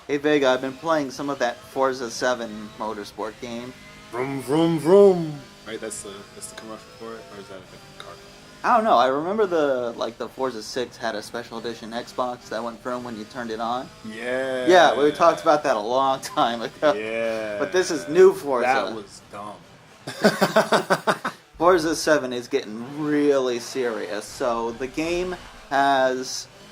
Hey Vega, I've been playing some of that Forza 7 motorsport game. Vroom, vroom, vroom. Right, that's the commercial for it, or is that a different car? I don't know, I remember the Forza 6 had a special edition Xbox that went from when you turned it on. Yeah. Yeah, we talked about that a long time ago. Yeah. But this is new Forza. That was dumb. Forza 7 is getting really serious. So the game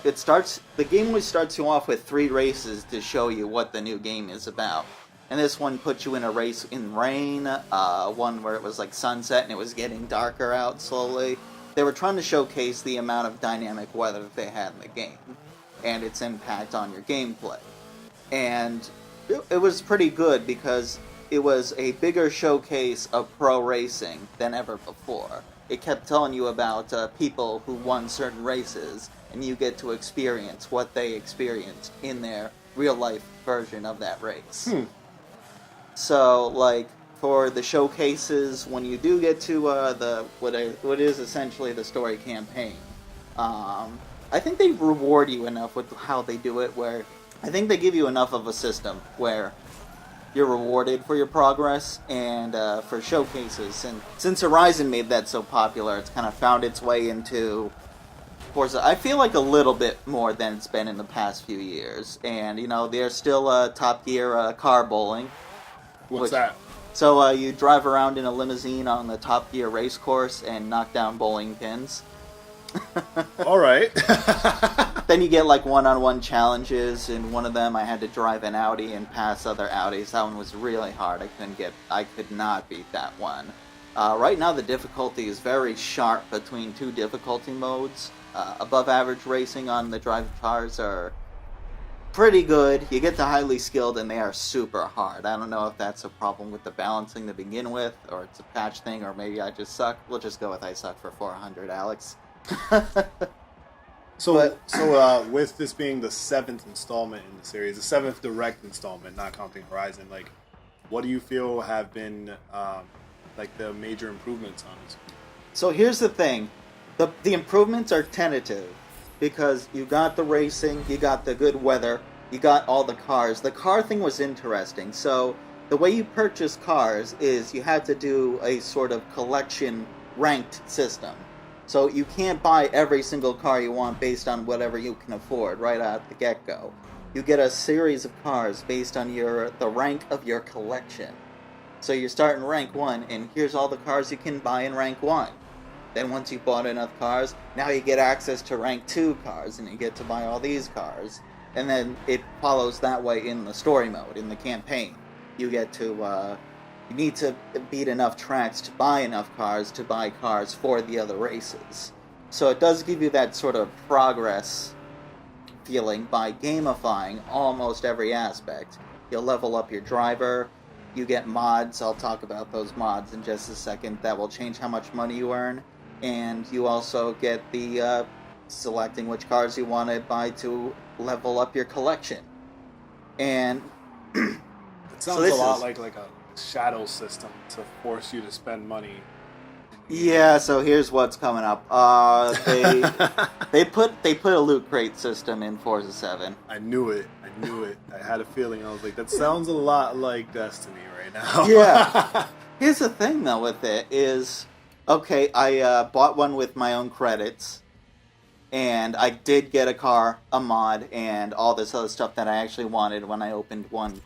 the game always starts you off with 3 races to show you what the new game is about. And this one puts you in a race in rain, one where it was like sunset and it was getting darker out slowly. They were trying to showcase the amount of dynamic weather that they had in the game and its impact on your gameplay. And it was pretty good because it was a bigger showcase of pro racing than ever before. It kept telling you about people who won certain races, and you get to experience what they experienced in their real-life version of that race. So, like, for the showcases, when you do get to what is essentially the story campaign, I think they reward you enough with how they do it, where I think they give you enough of a system where you're rewarded for your progress and for showcases. And since Horizon made that so popular, it's kind of found its way into Forza. I feel like a little bit more than it's been in the past few years. And, you know, there's still Top Gear car bowling. What's that? So you drive around in a limousine on the Top Gear race course and knock down bowling pins. All right. Then you get like one-on-one challenges. In one of them, I had to drive an Audi and pass other Audis. That one was really hard. I could not beat that one. Right now, the difficulty is very sharp between 2 difficulty modes. Above average racing on the drive cars are pretty good. You get to highly skilled, and they are super hard. I don't know if that's a problem with the balancing to begin with, or it's a patch thing, or maybe I just suck. We'll just go with I suck for 400, Alex. So with this being the 7th installment in the series, the 7th direct installment, not counting Horizon, like, what do you feel have been like the major improvements on this? So here's the thing. The improvements are tentative because you got the racing, you got the good weather, you got all the cars. The car thing was interesting. So the way you purchase cars is you had to do a sort of collection ranked system. So you can't buy every single car you want based on whatever you can afford right out the get-go. You get a series of cars based on the rank of your collection. So you start in rank 1, and here's all the cars you can buy in rank 1. Then once you've bought enough cars, now you get access to rank 2 cars, and you get to buy all these cars. And then it follows that way in the story mode, in the campaign. You get to, you need to beat enough tracks to buy enough cars to buy cars for the other races. So it does give you that sort of progress feeling by gamifying almost every aspect. You'll level up your driver, you get mods, I'll talk about those mods in just a second, that will change how much money you earn. And you also get the selecting which cars you want to buy to level up your collection. And it sounds a lot like a shadow system to force you to spend money. Yeah, so here's what's coming up. They put a loot crate system in Forza 7. I knew it. I had a feeling. I was like, that sounds a lot like Destiny right now. Yeah. Here's the thing, though, with it is, okay, I bought one with my own credits, and I did get a mod, and all this other stuff that I actually wanted when I opened one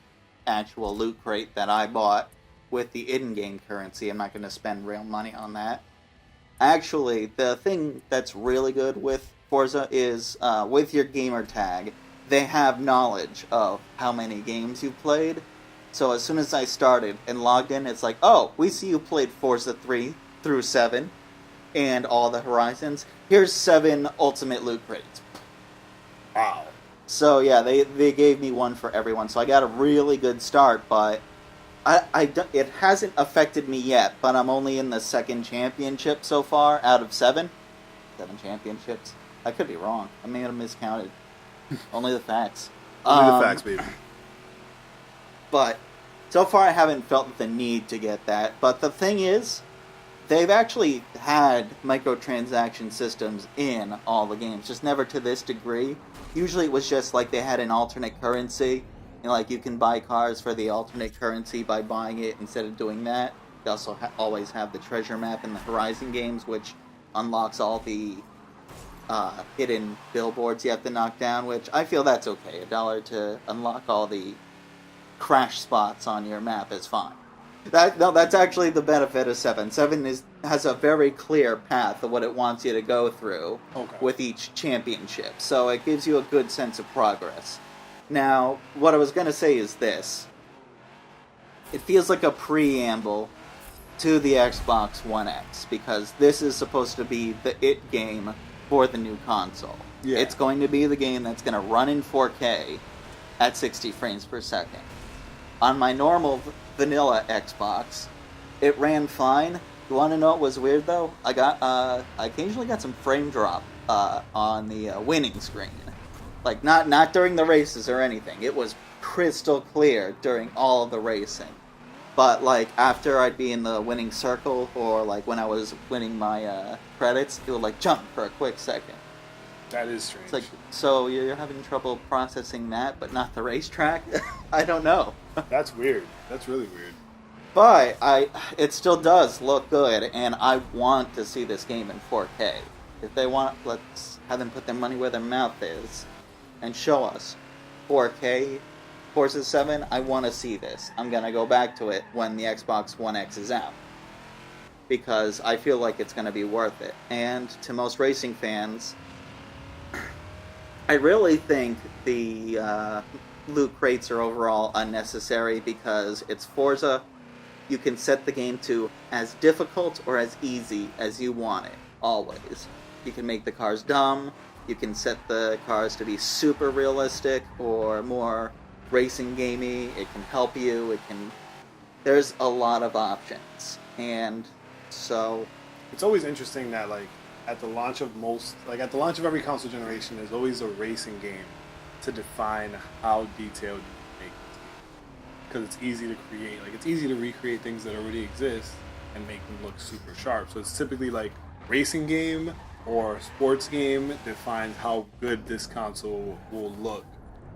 actual loot crate that I bought with the in-game currency. I'm not going to spend real money on that. Actually, the thing that's really good with Forza is with your gamer tag, they have knowledge of how many games you've played. So as soon as I started and logged in, it's like, oh, we see you played Forza 3 through 7 and all the Horizons. Here's 7 Ultimate Loot Crates. Wow. So yeah, they gave me one for everyone. So I got a really good start, but it hasn't affected me yet. But I'm only in the 2nd championship so far out of 7. 7 championships. I could be wrong. I may have miscounted. Only the facts. Only the facts, baby. But so far I haven't felt the need to get that. But the thing is, they've actually had microtransaction systems in all the games, just never to this degree. Usually it was just like they had an alternate currency, Like, you can buy cars for the alternate currency by buying it instead of doing that. You also always have the treasure map in the Horizon games, which unlocks all the hidden billboards you have to knock down, which I feel that's okay. $1 to unlock all the crash spots on your map is fine. That's actually the benefit of 7. 7 has a very clear path of what it wants you to go through with each championship, so it gives you a good sense of progress. Now, what I was going to say is this. It feels like a preamble to the Xbox One X, because this is supposed to be the it game for the new console. Yeah. It's going to be the game that's going to run in 4K at 60 frames per second. On my normal vanilla Xbox, it ran fine. You want to know what was weird though? I occasionally got some frame drop on the winning screen. Like, not during the races or anything. It was crystal clear during all of the racing. But, like, after I'd be in the winning circle, or, like, when I was winning my credits, it would, like, jump for a quick second. That is strange. It's like, so you're having trouble processing that, but not the racetrack? I don't know. That's weird. That's really weird. But it still does look good, and I want to see this game in 4K. If they want, let's have them put their money where their mouth is and show us 4K Forza 7. I want to see this. I'm going to go back to it when the Xbox One X is out, because I feel like it's going to be worth it. And to most racing fans, I really think the loot crates are overall unnecessary, because it's Forza. You can set the game to as difficult or as easy as you want it, always. You can make the cars dumb, you can set the cars to be super realistic or more racing gamey, it can help you, there's a lot of options. And so it's always interesting that, like, at the launch of every console generation, there's always a racing game to define how detailed you make it. Because it's easy to create, like, it's easy to recreate things that already exist and make them look super sharp. So it's typically like racing game or sports game defines how good this console will look.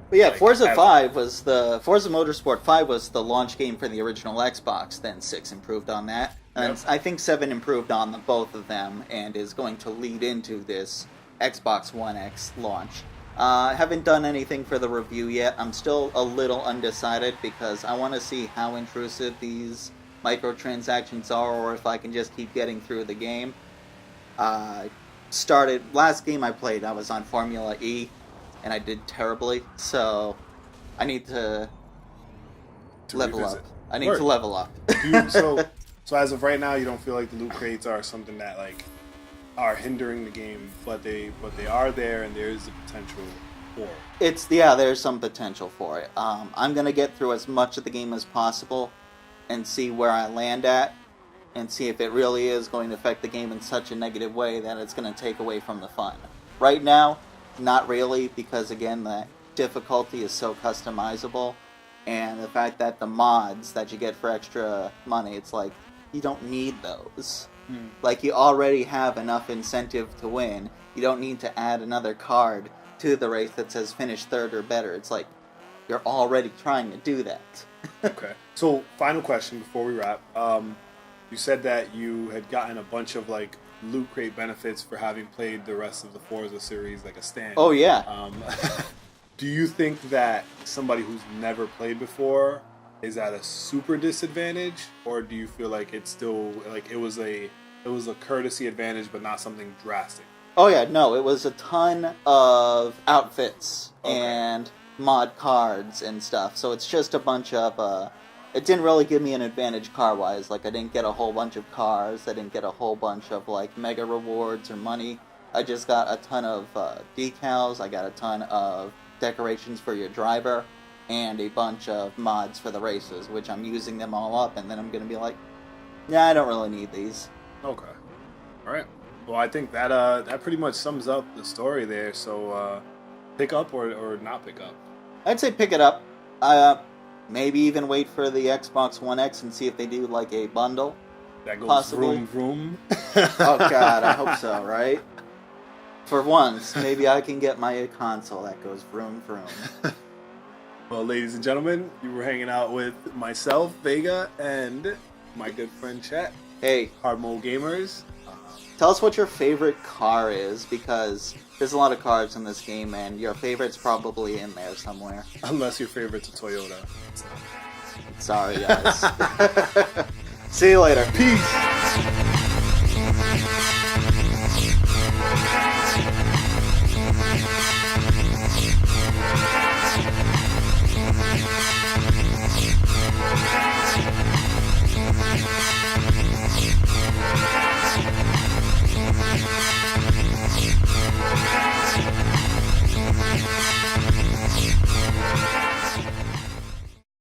But yeah, like, Forza Motorsport 5 was the launch game for the original Xbox. Then 6 improved on that, and I think 7 improved on both of them, and is going to lead into this Xbox One X launch. I haven't done anything for the review yet. I'm still a little undecided, because I want to see how intrusive these microtransactions are, or if I can just keep getting through the game. Last game I played, I was on Formula E, and I did terribly, so I need to level revisit. up. I need to level up. So as of right now, you don't feel like the loot crates are something that, like, are hindering the game, but they are there, and there is the potential for it. There's some potential for it. I'm gonna get through as much of the game as possible and see where I land at, and see if it really is going to affect the game in such a negative way that it's going to take away from the fun. Right now, not really, because again, the difficulty is so customizable, and the fact that the mods that you get for extra money, it's like, you don't need those. Like, you already have enough incentive to win. You don't need to add another card to the race that says finish third or better. It's like, you're already trying to do that. Okay. So, final question before we wrap. You said that you had gotten a bunch of, like, loot crate benefits for having played the rest of the Forza series, like a stand. Oh, yeah. Do you think that somebody who's never played before is at a super disadvantage, or do you feel like it's still, like, it was a courtesy advantage, but not something drastic? Oh yeah, no, it was a ton of outfits and mod cards and stuff. So it's just a bunch of. It didn't really give me an advantage car-wise. Like, I didn't get a whole bunch of cars. I didn't get a whole bunch of, like, mega rewards or money. I just got a ton of decals. I got a ton of decorations for your driver, and a bunch of mods for the races, which I'm using them all up, and then I'm going to be like, yeah, I don't really need these. Okay. All right. Well, I think that that pretty much sums up the story there. So, pick up or not pick up? I'd say pick it up. Maybe even wait for the Xbox One X and see if they do, like, a bundle. That goes possibly. vroom, vroom. Oh, God, I hope so, right? For once, maybe I can get my console that goes vroom, vroom. Well, ladies and gentlemen, you were hanging out with myself, Vega, and my good friend Chet. Hey, Hard Mode Gamers. tell us what your favorite car is, because there's a lot of cars in this game, and your favorite's probably in there somewhere. Unless your favorite's a Toyota. Sorry, guys. See you later. Peace!